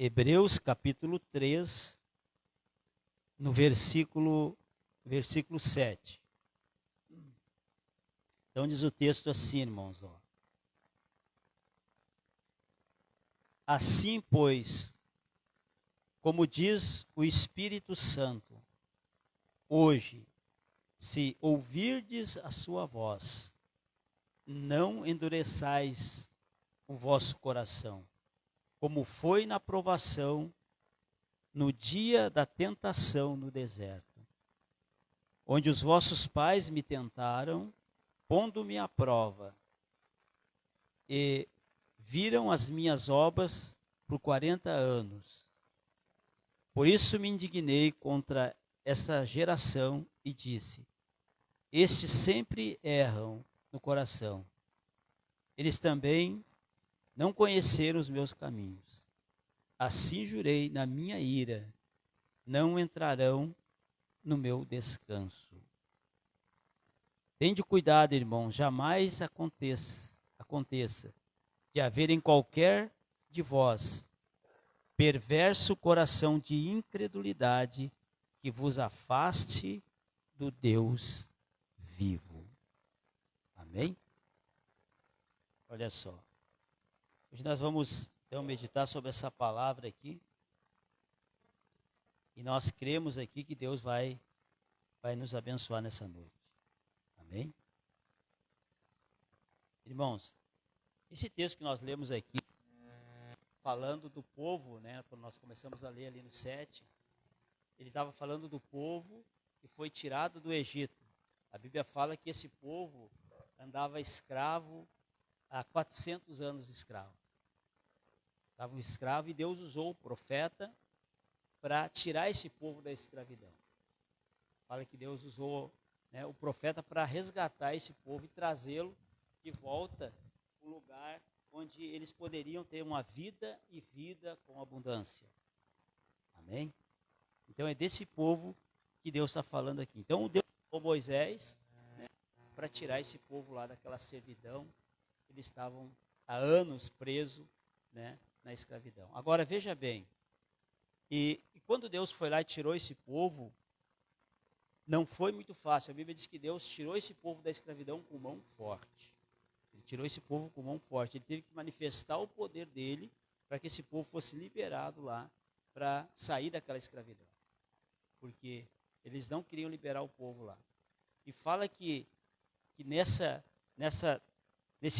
Hebreus capítulo 3, no versículo 7. Então diz o texto assim, irmãos. Ó. Assim, pois, como diz o Espírito Santo, hoje, se ouvirdes a sua voz, não endureçais o vosso coração, como foi na provação, no dia da tentação no deserto, onde os vossos pais me tentaram, pondo-me à prova, e viram as minhas obras por 40 anos. Por isso me indignei contra essa geração e disse: estes sempre erram no coração. Eles também não conheceram os meus caminhos. Assim jurei na minha ira, não entrarão no meu descanso. Tende cuidado, irmão, jamais aconteça de haver em qualquer de vós perverso coração de incredulidade que vos afaste do Deus vivo. Amém? Olha só. Hoje nós vamos então meditar sobre essa palavra aqui. E nós cremos aqui que Deus vai nos abençoar nessa noite. Amém? Irmãos, esse texto que nós lemos aqui, falando do povo, né, quando nós começamos a ler ali no 7, ele estava falando do povo que foi tirado do Egito. A Bíblia fala que esse povo andava escravo há 400 anos escravo. Estava um escravo e Deus usou o profeta para tirar esse povo da escravidão. Fala que Deus usou, né, o profeta para resgatar esse povo e trazê-lo de volta para um lugar onde eles poderiam ter uma vida e vida com abundância. Amém? Então é desse povo que Deus está falando aqui. Então Deus usou Moisés, né, para tirar esse povo lá daquela servidão. Eles estavam há anos presos, né, na escravidão. Agora veja bem, e quando Deus foi lá e tirou esse povo, não foi muito fácil. A Bíblia diz que Deus tirou esse povo da escravidão com mão forte. Ele tirou esse povo com mão forte. Ele teve que manifestar o poder dele para que esse povo fosse liberado lá para sair daquela escravidão. Porque eles não queriam liberar o povo lá. E fala que nesse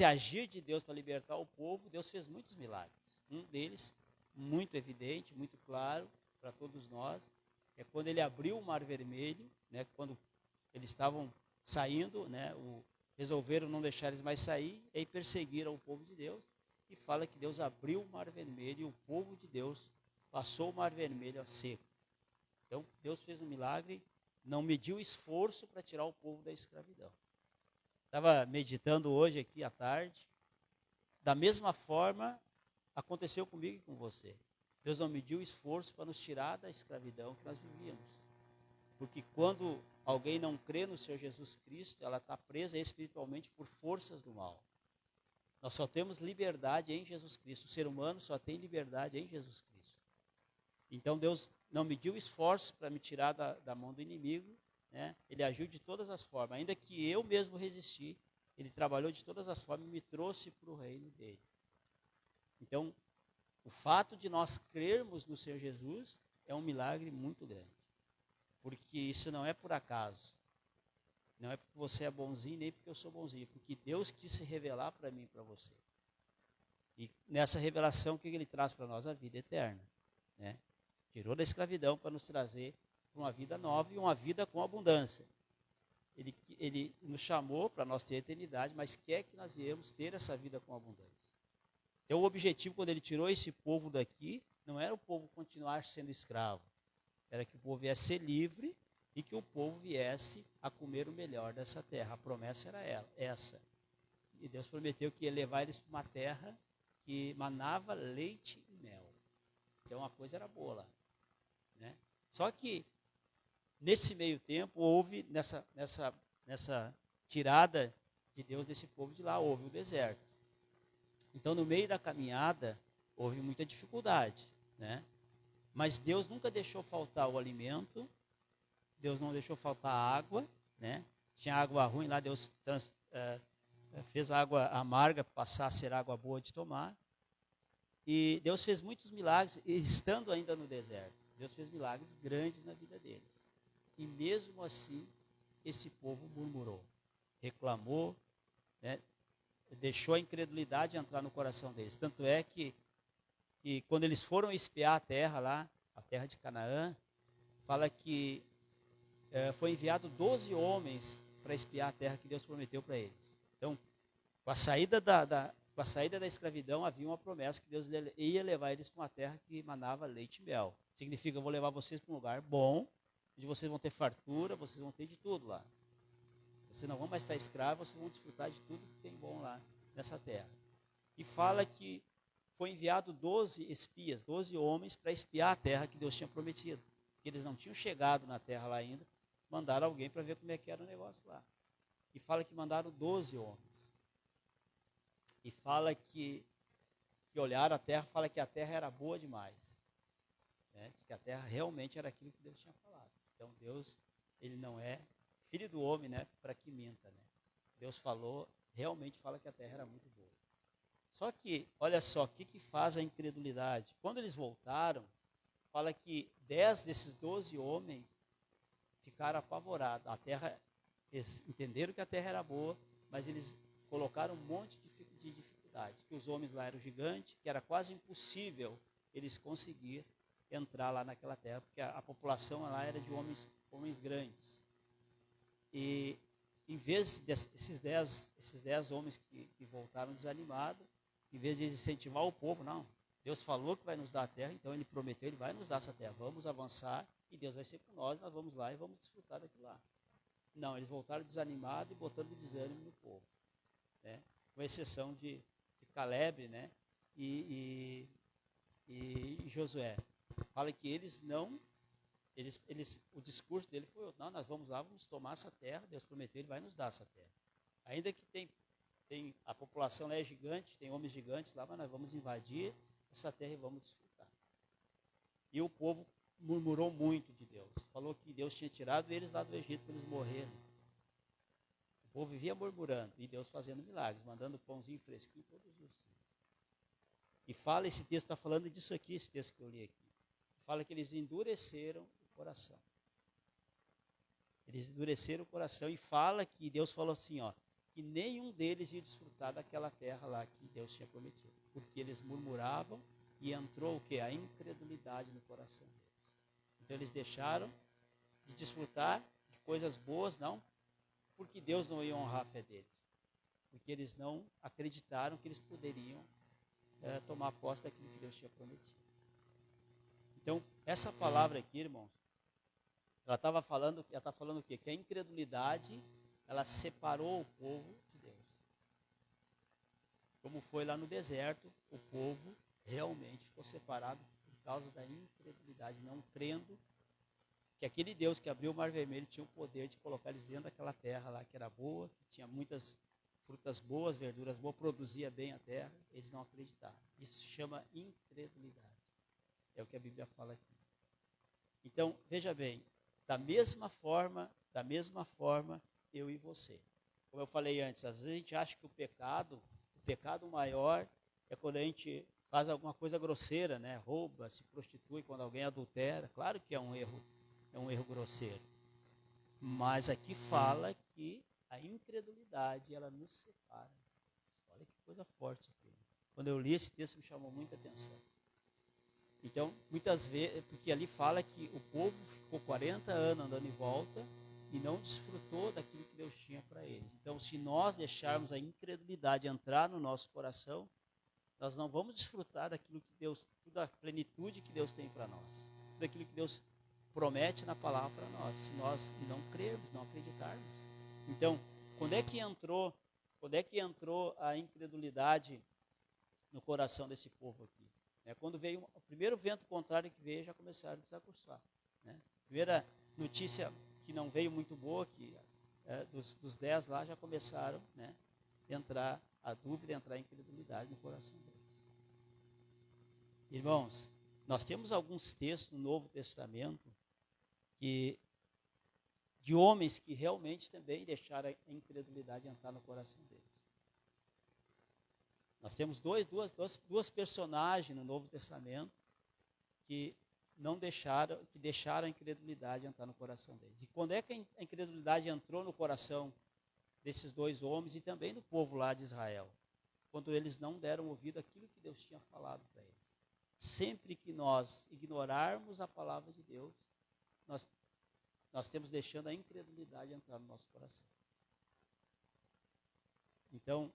agir de Deus para libertar o povo, Deus fez muitos milagres. Um deles, muito evidente, muito claro para todos nós, é quando ele abriu o Mar Vermelho, né, quando eles estavam saindo, né, resolveram não deixar eles mais sair, e aí perseguiram o povo de Deus, e fala que Deus abriu o Mar Vermelho, e o povo de Deus passou o Mar Vermelho a seco. Então, Deus fez um milagre, não mediu esforço para tirar o povo da escravidão. Estava meditando hoje aqui à tarde, da mesma forma, aconteceu comigo e com você. Deus não mediu esforço para nos tirar da escravidão que nós vivíamos. Porque quando alguém não crê no Senhor Jesus Cristo, ela está presa espiritualmente por forças do mal. Nós só temos liberdade em Jesus Cristo. O ser humano só tem liberdade em Jesus Cristo. Então Deus não mediu esforço para me tirar da mão do inimigo, né? Ele agiu de todas as formas. Ainda que eu mesmo resisti, ele trabalhou de todas as formas e me trouxe para o reino dele. Então, o fato de nós crermos no Senhor Jesus é um milagre muito grande. Porque isso não é por acaso. Não é porque você é bonzinho, nem porque eu sou bonzinho. Porque Deus quis se revelar para mim e para você. E nessa revelação, o que ele traz para nós? A vida eterna. Né? Tirou da escravidão para nos trazer uma vida nova e uma vida com abundância. Ele nos chamou para nós ter a eternidade, mas quer que nós viemos ter essa vida com abundância. Então o objetivo, quando ele tirou esse povo daqui, não era o povo continuar sendo escravo. Era que o povo viesse ser livre e que o povo viesse a comer o melhor dessa terra. A promessa era essa. E Deus prometeu que ia levar eles para uma terra que manava leite e mel. Então a coisa era boa lá. Né? Só que, nesse meio tempo, houve, nessa tirada de Deus desse povo de lá, houve o deserto. Então, no meio da caminhada, houve muita dificuldade. né? Mas Deus nunca deixou faltar o alimento, Deus não deixou faltar a água, né? Tinha água ruim lá, Deus fez a água amarga passar a ser água boa de tomar. E Deus fez muitos milagres, estando ainda no deserto. Deus fez milagres grandes na vida deles. E mesmo assim, esse povo murmurou, reclamou, né? Deixou a incredulidade entrar no coração deles. Tanto é que quando eles foram espiar a terra lá, a terra de Canaã, fala que foi enviado 12 homens para espiar a terra que Deus prometeu para eles. Então, com a saída com a saída da escravidão, havia uma promessa que Deus ia levar eles para uma terra que manava leite e mel. Significa, eu vou levar vocês para um lugar bom, onde vocês vão ter fartura, vocês vão ter de tudo lá. Vocês não vão mais estar escravos, vocês vão desfrutar de tudo que tem bom lá nessa terra. E fala que foi enviado 12 espias, 12 homens, para espiar a terra que Deus tinha prometido. Porque eles não tinham chegado na terra lá ainda, mandaram alguém para ver como é que era o negócio lá. E fala que mandaram 12 homens. E fala que olharam a terra, fala que a terra era boa demais. Né? Diz que a terra realmente era aquilo que Deus tinha falado. Então Deus, ele não é filho do homem, né, para que minta. Né? Deus falou, realmente fala que a terra era muito boa. Só que, olha só, o que faz a incredulidade? Quando eles voltaram, fala que 10 desses 12 homens ficaram apavorados. A terra, eles entenderam que a terra era boa, mas eles colocaram um monte de dificuldade. Que os homens lá eram gigantes, que era quase impossível eles conseguir entrar lá naquela terra, porque a população lá era de homens grandes. E em vez desses 10 homens que voltaram desanimados, em vez de incentivar o povo, não, Deus falou que vai nos dar a terra, então ele prometeu, ele vai nos dar essa terra, vamos avançar e Deus vai ser com nós vamos lá e vamos desfrutar daquilo lá. Não, eles voltaram desanimados e botando desânimo no povo, né? Com exceção de Caleb, né? E Josué. Fala que eles não, o discurso dele foi, não, nós vamos lá, vamos tomar essa terra, Deus prometeu, ele vai nos dar essa terra. Ainda que a população lá é gigante, tem homens gigantes lá, mas nós vamos invadir essa terra e vamos desfrutar. E o povo murmurou muito de Deus. Falou que Deus tinha tirado eles lá do Egito para eles morrerem. O povo vivia murmurando e Deus fazendo milagres, mandando pãozinho fresquinho todos os dias. E fala, esse texto está falando disso aqui, esse texto que eu li aqui. Fala que eles endureceram o coração. Eles endureceram o coração e fala que Deus falou assim, ó, que nenhum deles ia desfrutar daquela terra lá que Deus tinha prometido. Porque eles murmuravam e entrou o quê? A incredulidade no coração deles. Então eles deixaram de desfrutar de coisas boas, não porque Deus não ia honrar a fé deles, porque eles não acreditaram que eles poderiam tomar posse daquilo que Deus tinha prometido. Então, essa palavra aqui, irmãos, ela está falando o quê? Que a incredulidade, ela separou o povo de Deus. Como foi lá no deserto, o povo realmente ficou separado por causa da incredulidade, não crendo que aquele Deus que abriu o Mar Vermelho tinha o poder de colocar eles dentro daquela terra lá que era boa, que tinha muitas frutas boas, verduras boas, produzia bem a terra, eles não acreditaram. Isso se chama incredulidade. É o que a Bíblia fala aqui. Então, veja bem, da mesma forma, eu e você. Como eu falei antes, às vezes a gente acha que o pecado maior é quando a gente faz alguma coisa grosseira, né? Rouba, se prostitui, quando alguém adultera. Claro que é um erro grosseiro. Mas aqui fala que a incredulidade, ela nos separa. Olha que coisa forte aqui. Quando eu li esse texto, me chamou muita atenção. Então, muitas vezes, porque ali fala que o povo ficou 40 anos andando em volta e não desfrutou daquilo que Deus tinha para eles. Então, se nós deixarmos a incredulidade entrar no nosso coração, nós não vamos desfrutar daquilo que Deus, toda a plenitude que Deus tem para nós, tudo aquilo que Deus promete na palavra para nós, se nós não crermos, não acreditarmos. Então, quando é que entrou a incredulidade no coração desse povo aqui? Quando veio o primeiro vento contrário que veio, já começaram a desacursar. Né? Primeira notícia que não veio muito boa, que dos 10 lá já começaram, né, a entrar a dúvida, a entrar a incredulidade no coração deles. Irmãos, Nós temos alguns textos no Novo Testamento de homens que realmente também deixaram a incredulidade entrar no coração deles. Nós temos duas personagens no Novo Testamento que deixaram a incredulidade entrar no coração deles. E quando é que a incredulidade entrou no coração desses dois homens e também do povo lá de Israel? Quando eles não deram ouvido àquilo que Deus tinha falado para eles. Sempre que nós ignorarmos a palavra de Deus, nós temos deixando a incredulidade entrar no nosso coração. Então,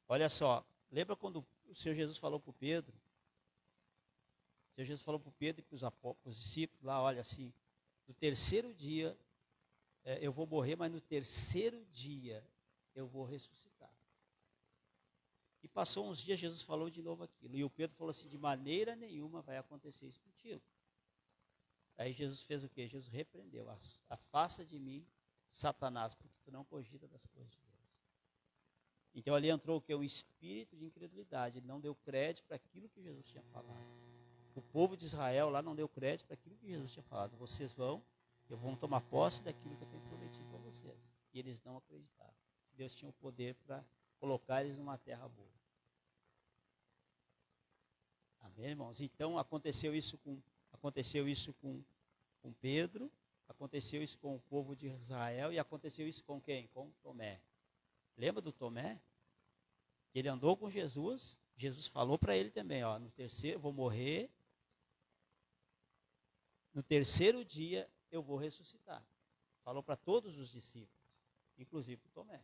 olha só, lembra quando o Senhor Jesus falou para o Pedro? O Senhor Jesus falou para o Pedro e para os discípulos lá, olha assim, no terceiro dia eu vou morrer, mas no terceiro dia eu vou ressuscitar. E passou uns dias, Jesus falou de novo aquilo. E o Pedro falou assim, de maneira nenhuma vai acontecer isso contigo. Aí Jesus fez o quê? Jesus repreendeu. Afasta de mim, Satanás, porque tu não cogita das coisas de Deus. Então ali entrou o quê? Um espírito de incredulidade. Ele não deu crédito para aquilo que Jesus tinha falado. O povo de Israel lá não deu crédito para aquilo que Jesus tinha falado. Vocês vão tomar posse daquilo que eu tenho prometido para vocês. E eles não acreditaram. Deus tinha o poder para colocar eles numa terra boa. Amém, irmãos? Então aconteceu isso com Pedro, aconteceu isso com o povo de Israel e aconteceu isso com quem? Com Tomé. Lembra do Tomé? Ele andou com Jesus, Jesus falou para ele também, ó, no terceiro, vou morrer, no terceiro dia eu vou ressuscitar. Falou para todos os discípulos, inclusive para o Tomé.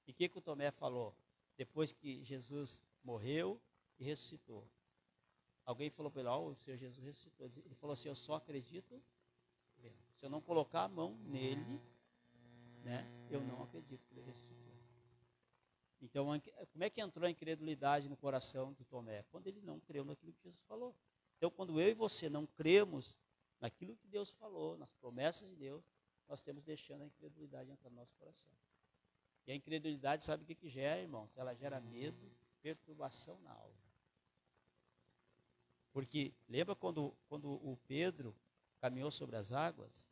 E o que o Tomé falou? Depois que Jesus morreu e ressuscitou. Alguém falou para ele, o Senhor Jesus ressuscitou. Ele falou assim, eu só acredito vendo. Se eu não colocar a mão nele, né, eu não acredito que ele ressuscitou. Então, como é que entrou a incredulidade no coração de Tomé? Quando ele não creu naquilo que Jesus falou. Então, quando eu e você não cremos naquilo que Deus falou, nas promessas de Deus, nós estamos deixando a incredulidade entrar no nosso coração. E a incredulidade, sabe o que gera, irmãos? Ela gera medo, perturbação na alma. Porque lembra quando o Pedro caminhou sobre as águas?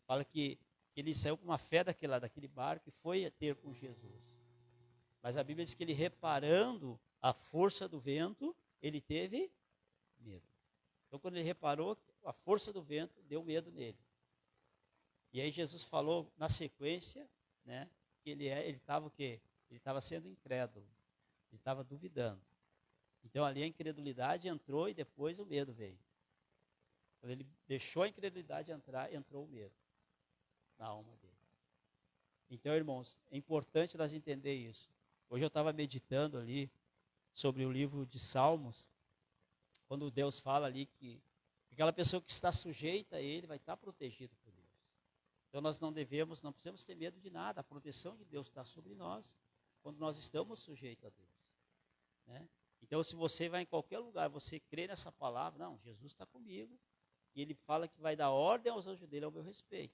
Fala que ele saiu com uma fé daquele barco e foi ter com Jesus. Mas a Bíblia diz que ele, reparando a força do vento, ele teve medo. Então, quando ele reparou a força do vento, deu medo nele. E aí Jesus falou na sequência, né, que ele estava o quê? Ele estava sendo incrédulo. Ele estava duvidando. Então ali a incredulidade entrou e depois o medo veio. Quando ele deixou a incredulidade entrar, entrou o medo na alma dele. Então, irmãos, é importante nós entender isso. Hoje eu estava meditando ali sobre o livro de Salmos, quando Deus fala ali que aquela pessoa que está sujeita a Ele vai estar protegida por Deus. Então nós não precisamos ter medo de nada. A proteção de Deus está sobre nós quando nós estamos sujeitos a Deus, né? Então, se você vai em qualquer lugar, você crê nessa palavra, não, Jesus está comigo, e ele fala que vai dar ordem aos anjos dele ao meu respeito.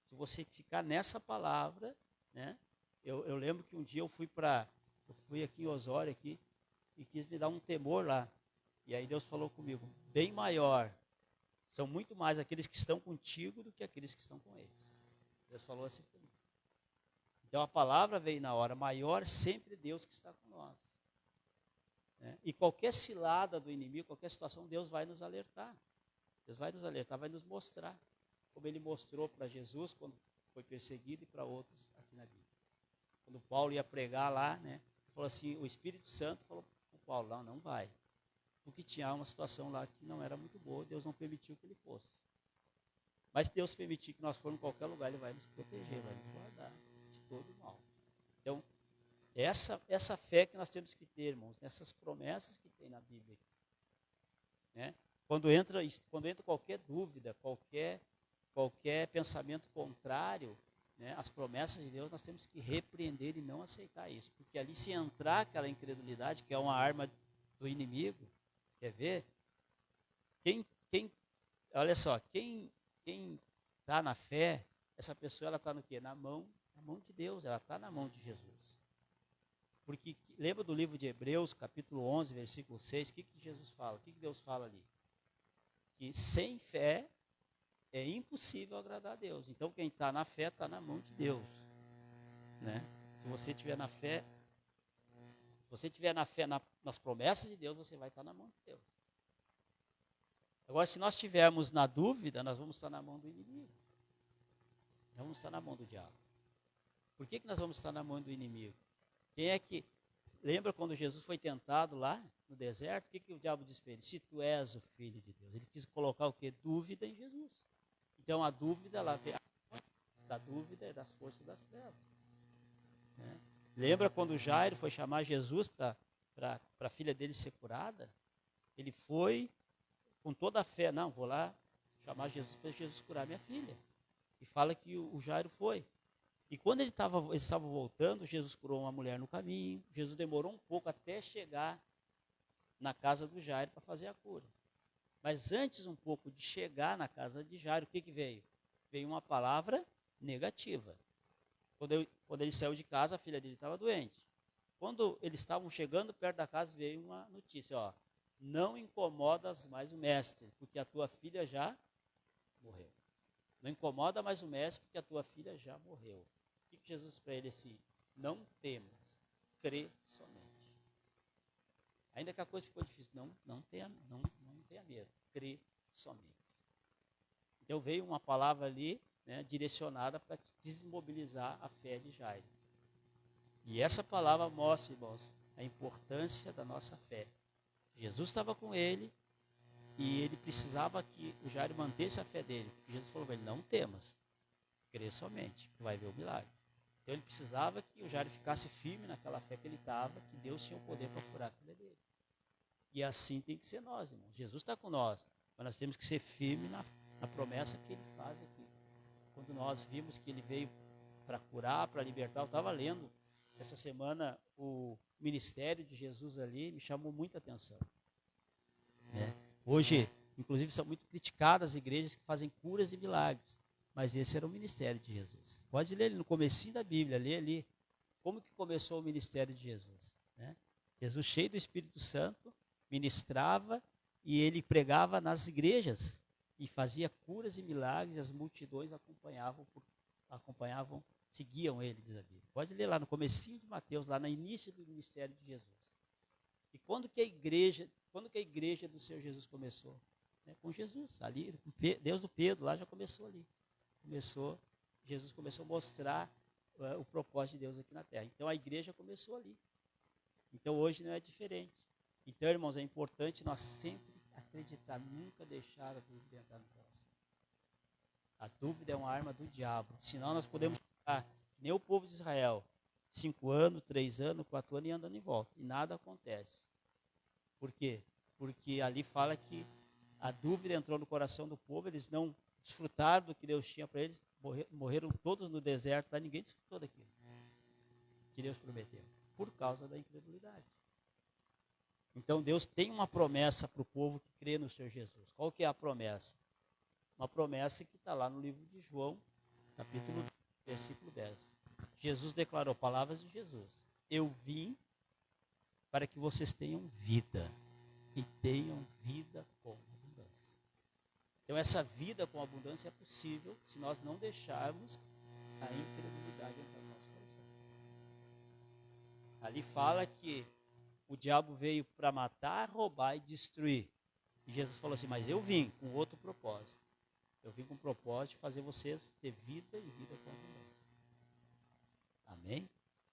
Se você ficar nessa palavra, né, eu lembro que um dia eu fui aqui em Osório aqui, e quis me dar um temor lá. E aí Deus falou comigo, bem maior, são muito mais aqueles que estão contigo do que aqueles que estão com eles. Deus falou assim comigo. Então a palavra veio na hora, maior sempre Deus que está com nós. E qualquer cilada do inimigo, qualquer situação, Deus vai nos alertar. Deus vai nos alertar, vai nos mostrar. Como ele mostrou para Jesus quando foi perseguido e para outros aqui na Bíblia. Quando Paulo ia pregar lá, né, falou assim, o Espírito Santo falou para Paulo, não vai. Porque tinha uma situação lá que não era muito boa, Deus não permitiu que ele fosse. Mas se Deus permitir que nós formos em qualquer lugar, ele vai nos proteger, vai nos guardar de todo o mal. Então, essa fé que nós temos que ter, irmãos, nessas promessas que tem na Bíblia. Né? Quando entra qualquer dúvida, qualquer pensamento contrário, né, às promessas de Deus, nós temos que repreender e não aceitar isso. Porque ali, se entrar aquela incredulidade, que é uma arma do inimigo, quer ver? Olha só, quem está na fé, essa pessoa ela está no quê? Na mão de Deus, ela está na mão de Jesus. Porque lembra do livro de Hebreus, capítulo 11, versículo 6, o que Jesus fala? O que Deus fala ali? Que sem fé é impossível agradar a Deus. Então quem está na fé está na mão de Deus. Né? Se você estiver na fé, nas promessas de Deus, você vai estar na mão de Deus. Agora, se nós estivermos na dúvida, nós vamos estar na mão do inimigo. Nós vamos estar na mão do diabo. Por que nós vamos estar na mão do inimigo? Quem é que... Lembra quando Jesus foi tentado lá no deserto? O que o diabo disse para ele? Se tu és o Filho de Deus. Ele quis colocar o quê? Dúvida em Jesus. Então, a dúvida, ela vem da dúvida e das forças das trevas. Né? Lembra quando Jairo foi chamar Jesus para a filha dele ser curada? Ele foi com toda a fé. Não, vou lá chamar Jesus para Jesus curar minha filha. E fala que o Jairo foi. E quando eles estavam voltando, Jesus curou uma mulher no caminho. Jesus demorou um pouco até chegar na casa do Jairo para fazer a cura. Mas antes um pouco de chegar na casa de Jairo, o que veio? Veio uma palavra negativa. Quando ele saiu de casa, a filha dele estava doente. Quando eles estavam chegando perto da casa, veio uma notícia, ó, não incomodas mais o mestre, porque a tua filha já morreu. Não incomoda mais o mestre, porque a tua filha já morreu. O que Jesus disse para ele assim? Não temas, crê somente. Ainda que a coisa ficou difícil, não tenha medo, crê somente. Então veio uma palavra ali, né, direcionada para desmobilizar a fé de Jairo. E essa palavra mostra, irmãos, a importância da nossa fé. Jesus estava com ele e ele precisava que o Jairo mantesse a fé dele. Jesus falou para ele, não temas, crê somente, tu vai ver o milagre. Então ele precisava que o Jairo ficasse firme naquela fé que ele estava, que Deus tinha o poder para curar a filha dele. E assim tem que ser nós, irmãos. Jesus está com nós, mas nós temos que ser firmes na promessa que ele faz aqui. Quando nós vimos que ele veio para curar, para libertar, eu estava lendo essa semana o ministério de Jesus ali, me chamou muita atenção. Hoje, inclusive, são muito criticadas as igrejas que fazem curas e milagres, mas esse era o ministério de Jesus. Pode ler no comecinho da Bíblia, lê ali, como que começou o ministério de Jesus. Né? Jesus, cheio do Espírito Santo, ministrava e ele pregava nas igrejas e fazia curas e milagres, e as multidões acompanhavam, seguiam ele, diz a Bíblia. Pode ler lá no comecinho de Mateus, lá no início do ministério de Jesus. E quando que a igreja do Senhor Jesus começou? Com Jesus, ali, Deus do Pedro, lá já começou ali. Jesus começou a mostrar o propósito de Deus aqui na terra. Então a igreja começou ali. Então hoje não é diferente. Então, irmãos, é importante nós sempre acreditar, nunca deixar a dúvida entrar no coração. A dúvida é uma arma do diabo. Senão nós podemos ficar, que nem o povo de Israel, 5 anos, 3 anos, 4 anos e andando em volta. E nada acontece. Por quê? Porque ali fala que a dúvida entrou no coração do povo, eles não desfrutaram do que Deus tinha para eles, morreram todos no deserto, lá ninguém desfrutou daquilo que Deus prometeu, por causa da incredulidade. Então Deus tem uma promessa para o povo que crê no Senhor Jesus. Qual que é a promessa? Uma promessa que está lá no livro de João, capítulo 10, versículo 10. Jesus declarou, palavras de Jesus, eu vim para que vocês tenham vida, e tenham vida com abundância. Então essa vida com abundância é possível se nós não deixarmos a incredulidade entrar no nosso coração. Ali fala que o diabo veio para matar, roubar e destruir. E Jesus falou assim, mas eu vim com outro propósito. Eu vim com o propósito de fazer vocês ter vida e vida com abundância. Amém?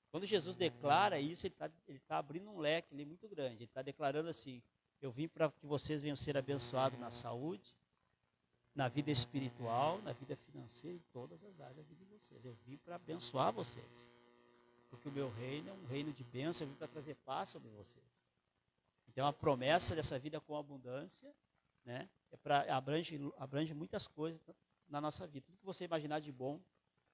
Quando Jesus declara isso, ele tá abrindo um leque ali muito grande. Ele está declarando assim, eu vim para que vocês venham ser abençoados na saúde, na vida espiritual, na vida financeira, em todas as áreas da vida de vocês. Eu vim para abençoar vocês. Porque o meu reino é um reino de bênção, eu vim para trazer paz sobre vocês. Então a promessa dessa vida com abundância, né, abrange muitas coisas na nossa vida. Tudo que você imaginar de bom,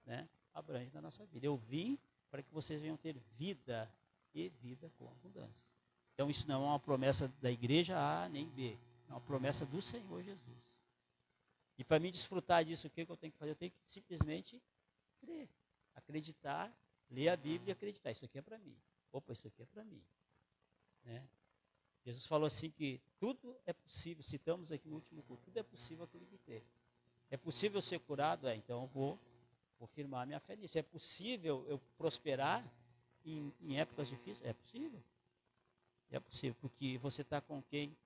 né, abrange na nossa vida. Eu vim para que vocês venham ter vida e vida com abundância. Então isso não é uma promessa da igreja A nem B, é uma promessa do Senhor Jesus. E para mim desfrutar disso, o que eu tenho que fazer? Eu tenho que simplesmente crer, acreditar, ler a Bíblia e acreditar. Isso aqui é para mim. Opa, isso aqui é para mim. Né? Jesus falou assim que tudo é possível, citamos aqui no último culto, tudo é possível aquele que crê. É possível ser curado? Então eu vou firmar minha fé nisso. É possível eu prosperar em épocas difíceis? É possível. É possível, porque você está com quem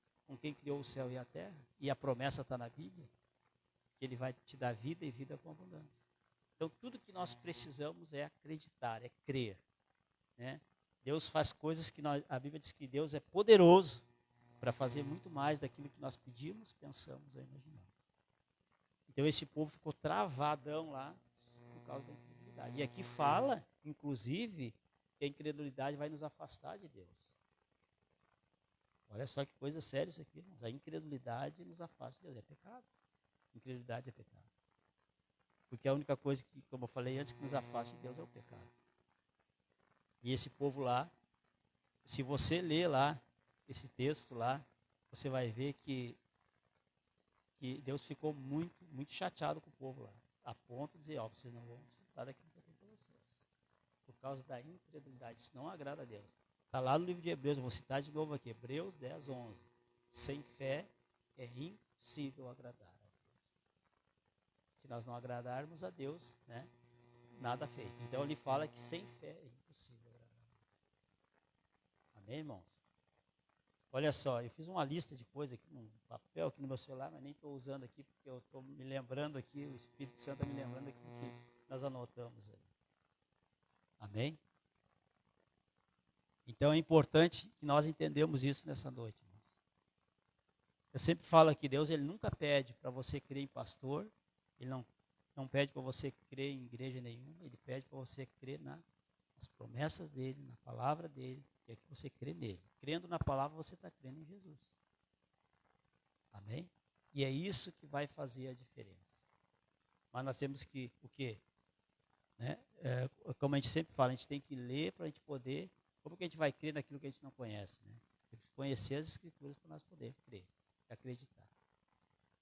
criou o céu e a terra, e a promessa está na Bíblia, que Ele vai te dar vida e vida com abundância. Então tudo que nós precisamos é acreditar, é crer. Né? Deus faz coisas que a Bíblia diz que Deus é poderoso para fazer muito mais daquilo que nós pedimos, pensamos ou imaginamos. Então esse povo ficou travadão lá por causa da incredulidade. E aqui fala, inclusive, que a incredulidade vai nos afastar de Deus. Olha só que coisa séria isso aqui, irmãos. A incredulidade nos afasta de Deus. É pecado. Incredulidade é pecado. Porque a única coisa que, como eu falei antes, que nos afasta de Deus é o pecado. E esse povo lá, se você ler lá, esse texto lá, você vai ver que Deus ficou muito, muito chateado com o povo lá. A ponto de dizer, ó, vocês não vão desfrutar daquilo que eu tenho para vocês. Por causa da incredulidade. Isso não agrada a Deus. Está lá no livro de Hebreus, eu vou citar de novo aqui, Hebreus 10, 11. Sem fé é impossível agradar a Deus. Se nós não agradarmos a Deus, né, nada feito. Então ele fala que sem fé é impossível agradar a Deus. Amém, irmãos? Olha só, eu fiz uma lista de coisas aqui, um papel aqui no meu celular, mas nem estou usando aqui, porque eu estou me lembrando aqui, o Espírito Santo está me lembrando aqui que nós anotamos aí. Amém? Então é importante que nós entendamos isso nessa noite, irmãos. Eu sempre falo que Deus ele nunca pede para você crer em pastor, Ele não pede para você crer em igreja nenhuma, Ele pede para você crer nas promessas dEle, na palavra dEle, que é que você crê nele. Crendo na palavra, você está crendo em Jesus. Amém? E é isso que vai fazer a diferença. Mas nós temos que, o quê? Né? Como a gente sempre fala, a gente tem que ler para a gente poder. Como que a gente vai crer naquilo que a gente não conhece? Né? Temos que conhecer as Escrituras para nós podermos crer e acreditar.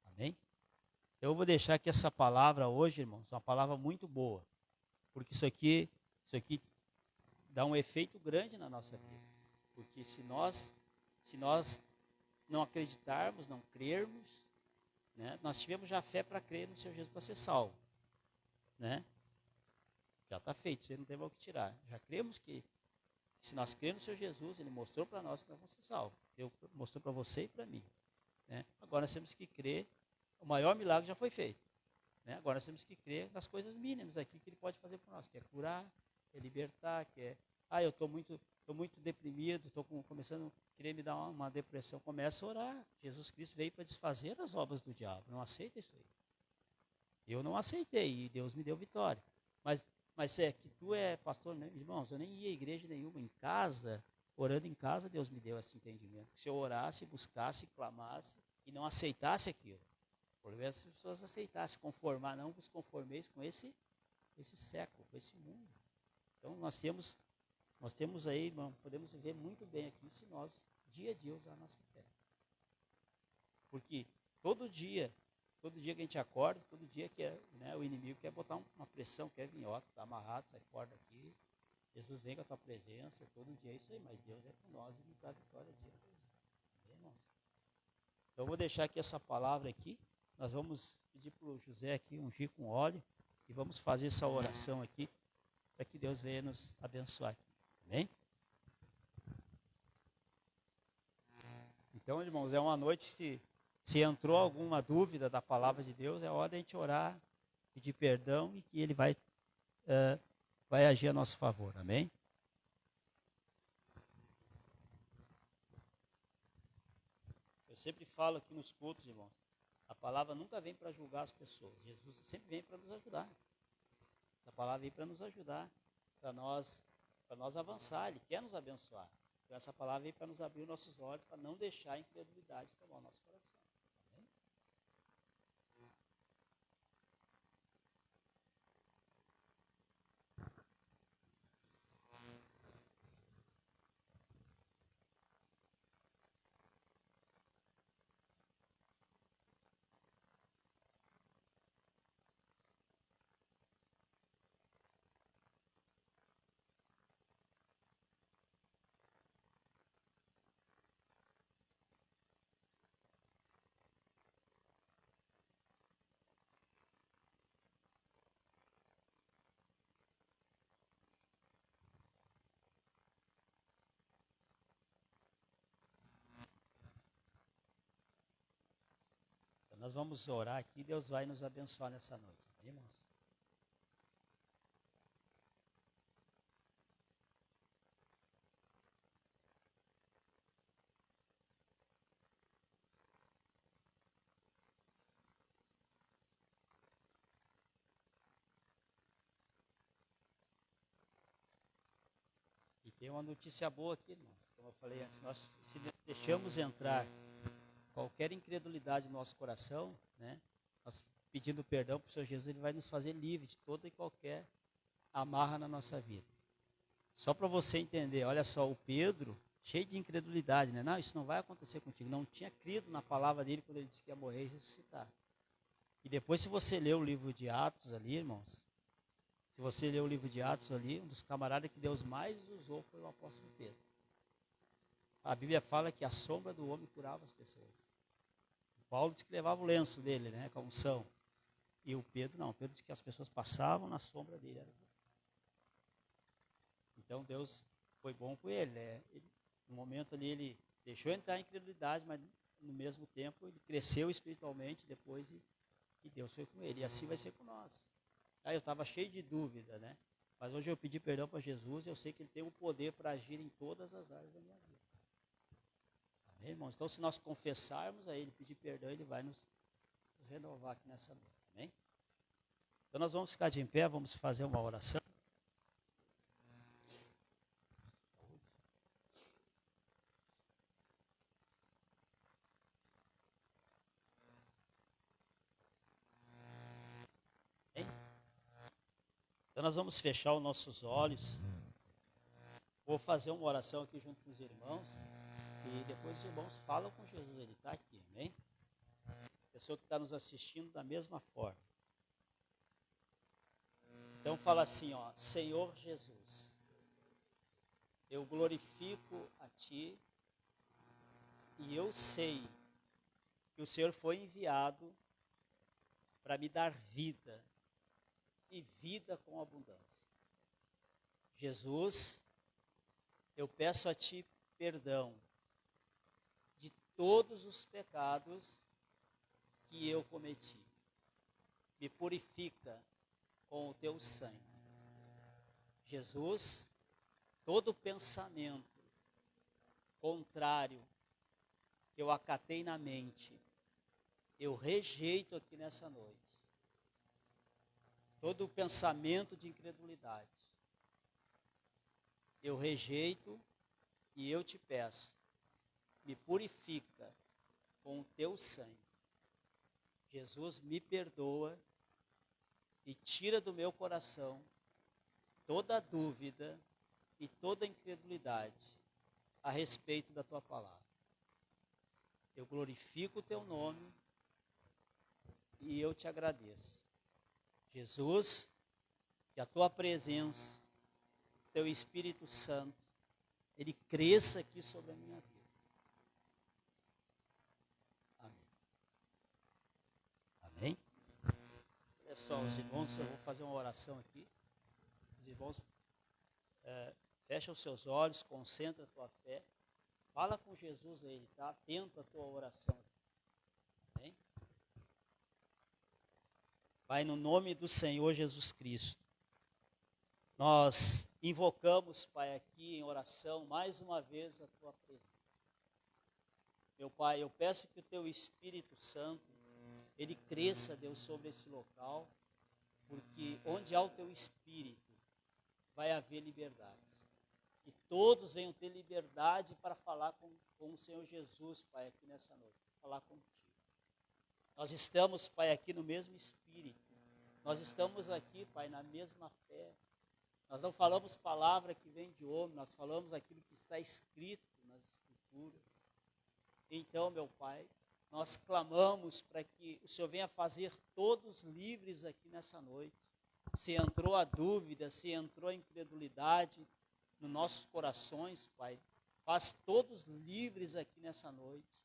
Amém? Eu vou deixar aqui essa palavra hoje, irmãos, uma palavra muito boa. Porque isso aqui dá um efeito grande na nossa vida. Porque se nós não acreditarmos, não crermos, né, nós tivemos já fé para crer no Senhor Jesus para ser salvo. Né? Já está feito, você não tem mais o que tirar. Já cremos que se nós cremos no Senhor Jesus, Ele mostrou para nós que nós vamos ser salvos. Ele mostrou para você e para mim. Né? Agora nós temos que crer, o maior milagre já foi feito. Né? Agora nós temos que crer nas coisas mínimas aqui que Ele pode fazer por nós, que é curar, que é libertar, que é, eu estou muito deprimido, estou começando a querer me dar uma depressão. Começa a orar. Jesus Cristo veio para desfazer as obras do diabo. Não aceita isso aí. Eu não aceitei e Deus me deu vitória. Mas é que tu é pastor, né? Irmãos, eu nem ia à igreja nenhuma, em casa, orando em casa, Deus me deu esse entendimento. Se eu orasse, buscasse, clamasse e não aceitasse aquilo. O problema é se as pessoas aceitassem, conformar, não vos conformeis com esse século, com esse mundo. Então nós temos aí, irmão, podemos viver muito bem aqui se nós, dia a dia, usar a nossa fé. Porque todo dia que a gente acorda, todo dia que né, o inimigo quer botar uma pressão, quer vir, ó, tu está amarrado, sai fora daqui. Jesus vem com a tua presença, todo dia é isso aí, mas Deus é com nós e nos dá vitória dia a dia. Amém, irmãos? Então eu vou deixar aqui essa palavra aqui, nós vamos pedir para o José aqui ungir com óleo e vamos fazer essa oração aqui, para que Deus venha nos abençoar aqui. Amém? Então, irmãos, é uma noite, se entrou alguma dúvida da palavra de Deus, é hora de a gente orar, pedir perdão e que Ele vai agir a nosso favor. Amém? Eu sempre falo aqui nos cultos, irmãos, a palavra nunca vem para julgar as pessoas. Jesus sempre vem para nos ajudar. Essa palavra vem para nos ajudar, para nós avançar. Ele quer nos abençoar. Então essa palavra vem para nos abrir os nossos olhos, para não deixar a incredulidade tomar o nosso coração. Amém? Nós vamos orar aqui, Deus vai nos abençoar nessa noite, amém, irmãos? E tem uma notícia boa aqui, irmãos. Como eu falei antes, nós se deixamos entrar qualquer incredulidade no nosso coração, né? Nós pedindo perdão para o Senhor Jesus, Ele vai nos fazer livre de toda e qualquer amarra na nossa vida. Só para você entender, olha só, o Pedro, cheio de incredulidade, né? Não, isso não vai acontecer contigo. Não tinha crido na palavra dele quando ele disse que ia morrer e ressuscitar. E depois, se você ler o livro de Atos ali, irmãos, se você ler o livro de Atos ali, um dos camaradas que Deus mais usou foi o apóstolo Pedro. A Bíblia fala que a sombra do homem curava as pessoas. O Paulo disse que levava o lenço dele, né, com a unção. E o Pedro não, o Pedro disse que as pessoas passavam na sombra dele. Então Deus foi bom com ele, né? No momento ali ele deixou entrar em incredulidade, mas no mesmo tempo ele cresceu espiritualmente depois e Deus foi com ele. E assim vai ser com nós. Aí eu estava cheio de dúvida, né? Mas hoje eu pedi perdão para Jesus e eu sei que Ele tem o poder para agir em todas as áreas da minha vida. Amém, irmãos? Então, se nós confessarmos a Ele, pedir perdão, Ele vai nos renovar aqui nessa noite. Amém? Então, nós vamos ficar de em pé, vamos fazer uma oração. Amém? Então, nós vamos fechar os nossos olhos. Vou fazer uma oração aqui junto com os irmãos. E depois os irmãos falam com Jesus, Ele está aqui, amém? A pessoa que está nos assistindo da mesma forma. Então fala assim, ó, Senhor Jesus, eu glorifico a Ti e eu sei que o Senhor foi enviado para me dar vida e vida com abundância. Jesus, eu peço a Ti perdão de todos os pecados que eu cometi. Me purifica com o Teu sangue. Jesus, todo pensamento contrário que eu acatei na mente, eu rejeito aqui nessa noite. Todo pensamento de incredulidade, eu rejeito e eu te peço, me purifica com o Teu sangue. Jesus, me perdoa e tira do meu coração toda dúvida e toda incredulidade a respeito da Tua palavra. Eu glorifico o Teu nome e eu te agradeço. Jesus, que a Tua presença, o Teu Espírito Santo, Ele cresça aqui sobre a minha vida. Amém. Amém? Olha só, os irmãos, eu vou fazer uma oração aqui. Os irmãos, fecha os seus olhos, concentra a tua fé. Fala com Jesus aí, tá? Atento à tua oração. Amém? Pai, no nome do Senhor Jesus Cristo, nós invocamos, Pai, aqui em oração, mais uma vez a Tua presença. Meu Pai, eu peço que o Teu Espírito Santo, Ele cresça, Deus, sobre esse local, porque onde há o Teu Espírito, vai haver liberdade. Que todos venham ter liberdade para falar com o Senhor Jesus, Pai, aqui nessa noite, falar contigo. Nós estamos, Pai, aqui no mesmo Espírito. Nós estamos aqui, Pai, na mesma fé. Nós não falamos palavra que vem de homem, nós falamos aquilo que está escrito nas Escrituras. Então, meu Pai, nós clamamos para que o Senhor venha fazer todos livres aqui nessa noite. Se entrou a dúvida, se entrou a incredulidade nos nossos corações, Pai, faz todos livres aqui nessa noite.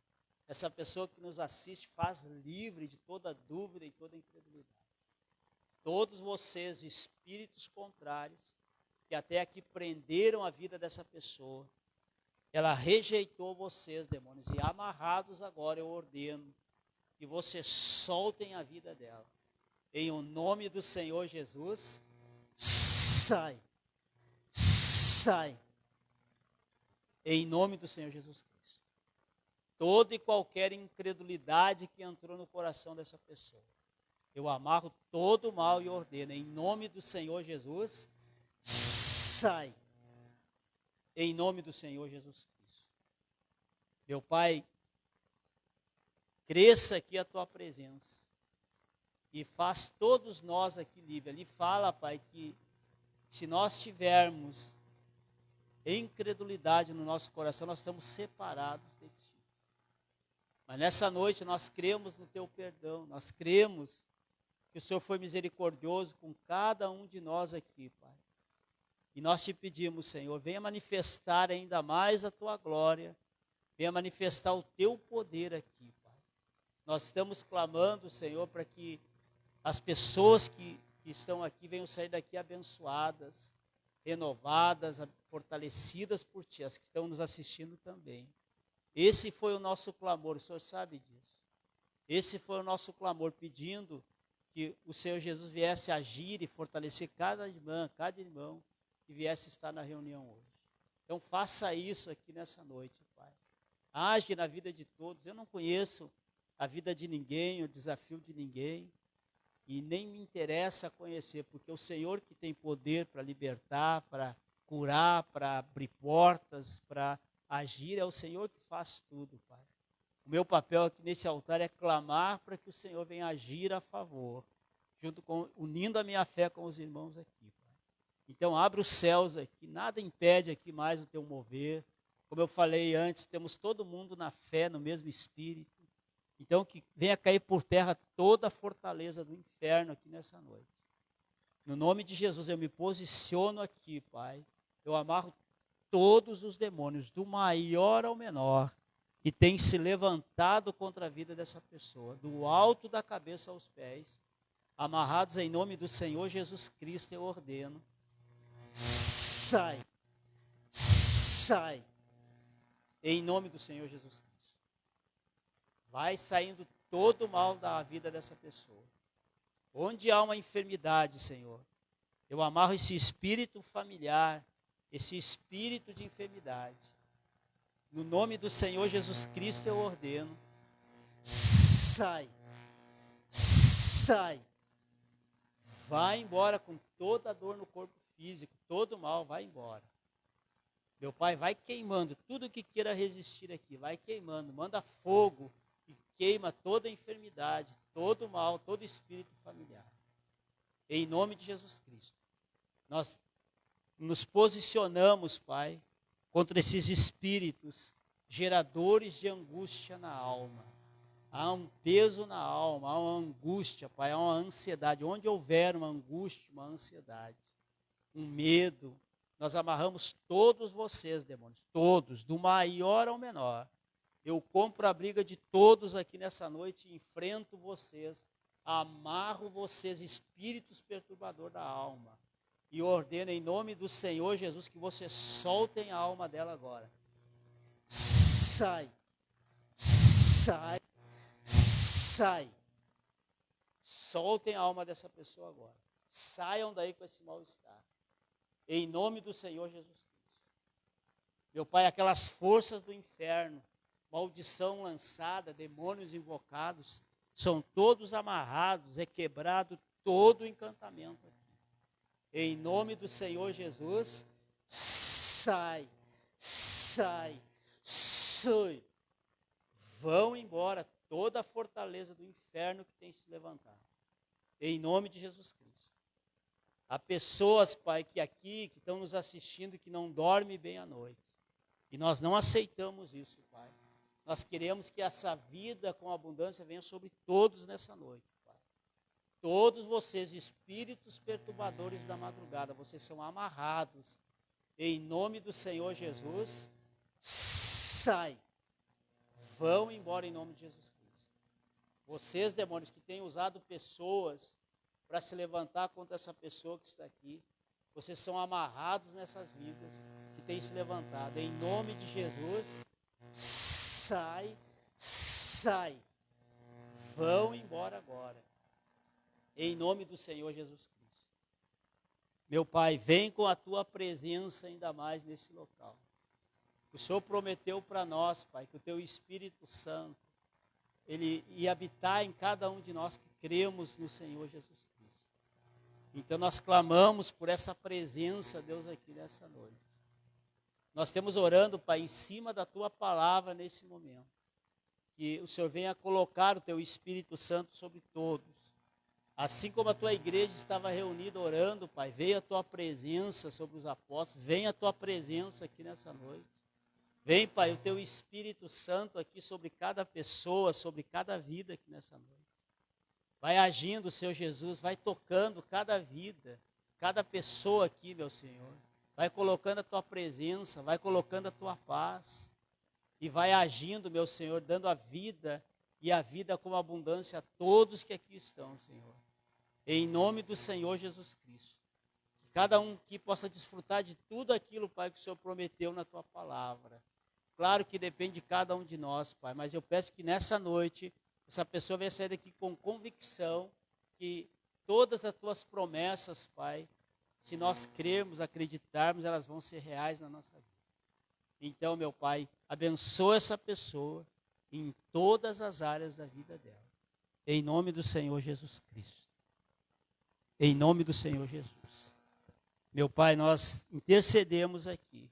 Essa pessoa que nos assiste faz livre de toda dúvida e toda incredulidade. Todos vocês, espíritos contrários, que até aqui prenderam a vida dessa pessoa, ela rejeitou vocês, demônios, e amarrados agora eu ordeno que você solte a vida dela. Em o nome do Senhor Jesus, sai. Sai. Em nome do Senhor Jesus Cristo. Toda e qualquer incredulidade que entrou no coração dessa pessoa, eu amarro todo o mal e ordeno, em nome do Senhor Jesus, sai. Em nome do Senhor Jesus Cristo. Meu Pai, cresça aqui a tua presença e faz todos nós aqui livres. Ali fala, Pai, que se nós tivermos incredulidade no nosso coração, nós estamos separados de Ti. Mas nessa noite nós cremos no Teu perdão, nós cremos que o Senhor foi misericordioso com cada um de nós aqui, Pai. E nós te pedimos, Senhor, venha manifestar ainda mais a Tua glória, venha manifestar o Teu poder aqui, Pai. Nós estamos clamando, Senhor, para que as pessoas que estão aqui venham sair daqui abençoadas, renovadas, fortalecidas por Ti, as que estão nos assistindo também. Esse foi o nosso clamor, o Senhor sabe disso. Esse foi o nosso clamor, pedindo que o Senhor Jesus viesse agir e fortalecer cada irmão que viesse estar na reunião hoje. Então faça isso aqui nessa noite, Pai. Age na vida de todos. Eu não conheço a vida de ninguém, o desafio de ninguém, e nem me interessa conhecer, porque o Senhor que tem poder para libertar, para curar, para abrir portas, para agir, é o Senhor que faz tudo, Pai. O meu papel aqui nesse altar é clamar para que o Senhor venha agir a favor, unindo a minha fé com os irmãos aqui, Pai. Então abre os céus aqui, nada impede aqui mais o teu mover. Como eu falei antes, temos todo mundo na fé, no mesmo espírito. Então que venha cair por terra toda a fortaleza do inferno aqui nessa noite. No nome de Jesus eu me posiciono aqui, Pai. Eu amarro todos os demônios, do maior ao menor, que tem se levantado contra a vida dessa pessoa, do alto da cabeça aos pés, amarrados em nome do Senhor Jesus Cristo, eu ordeno. Sai. Sai. Em nome do Senhor Jesus Cristo. Vai saindo todo o mal da vida dessa pessoa. Onde há uma enfermidade, Senhor, eu amarro esse espírito familiar, esse espírito de enfermidade. No nome do Senhor Jesus Cristo eu ordeno. Sai. Sai. Vai embora com toda a dor no corpo físico, todo o mal, vai embora. Meu Pai, vai queimando tudo que queira resistir aqui, vai queimando, manda fogo e queima toda a enfermidade, todo o mal, todo o espírito familiar. Em nome de Jesus Cristo. Nós nos posicionamos, Pai, contra esses espíritos geradores de angústia na alma. Há um peso na alma, há uma angústia, Pai, há uma ansiedade. Onde houver uma angústia, uma ansiedade, um medo, nós amarramos todos vocês, demônios, todos, do maior ao menor. Eu compro a briga de todos aqui nessa noite e enfrento vocês, amarro vocês, espíritos perturbadores da alma, e ordeno em nome do Senhor Jesus que vocês soltem a alma dela agora. Sai, sai, sai. Soltem a alma dessa pessoa agora. Saiam daí com esse mal-estar. Em nome do Senhor Jesus Cristo. Meu Pai, aquelas forças do inferno, maldição lançada, demônios invocados, são todos amarrados, é quebrado todo o encantamento aqui. Em nome do Senhor Jesus, sai, sai, sai. Vão embora toda a fortaleza do inferno que tem se levantado. Em nome de Jesus Cristo. Há pessoas, Pai, que estão nos assistindo, que não dormem bem à noite. E nós não aceitamos isso, Pai. Nós queremos que essa vida com abundância venha sobre todos nessa noite, Pai. Todos vocês, espíritos perturbadores da madrugada, vocês são amarrados. Em nome do Senhor Jesus, sai. Vão embora em nome de Jesus Cristo. Vocês, demônios, que têm usado pessoas para se levantar contra essa pessoa que está aqui, vocês são amarrados nessas vidas que têm se levantado. Em nome de Jesus, sai, sai. vão embora agora. Em nome do Senhor Jesus Cristo. Meu Pai, vem com a tua presença ainda mais nesse local. O Senhor prometeu para nós, Pai, que o teu Espírito Santo, ele ia habitar em cada um de nós que cremos no Senhor Jesus Cristo. Então nós clamamos por essa presença, Deus, aqui nessa noite. Nós estamos orando, Pai, em cima da tua palavra nesse momento. Que o Senhor venha colocar o teu Espírito Santo sobre todos. Assim como a tua igreja estava reunida orando, Pai, veio a tua presença sobre os apóstolos, vem a tua presença aqui nessa noite. Vem, Pai, o teu Espírito Santo aqui sobre cada pessoa, sobre cada vida aqui nessa noite. Vai agindo, Senhor Jesus, vai tocando cada vida, cada pessoa aqui, meu Senhor. Vai colocando a tua presença, vai colocando a tua paz. E vai agindo, meu Senhor, dando a vida e a vida com abundância a todos que aqui estão, Senhor. Em nome do Senhor Jesus Cristo. Que cada um aqui possa desfrutar de tudo aquilo, Pai, que o Senhor prometeu na tua palavra. Claro que depende de cada um de nós, Pai, mas eu peço que nessa noite, essa pessoa venha sair daqui com convicção que todas as tuas promessas, Pai, se nós crermos, acreditarmos, elas vão ser reais na nossa vida. Então, meu Pai, abençoa essa pessoa em todas as áreas da vida dela. Em nome do Senhor Jesus Cristo. Em nome do Senhor Jesus. Meu Pai, nós intercedemos aqui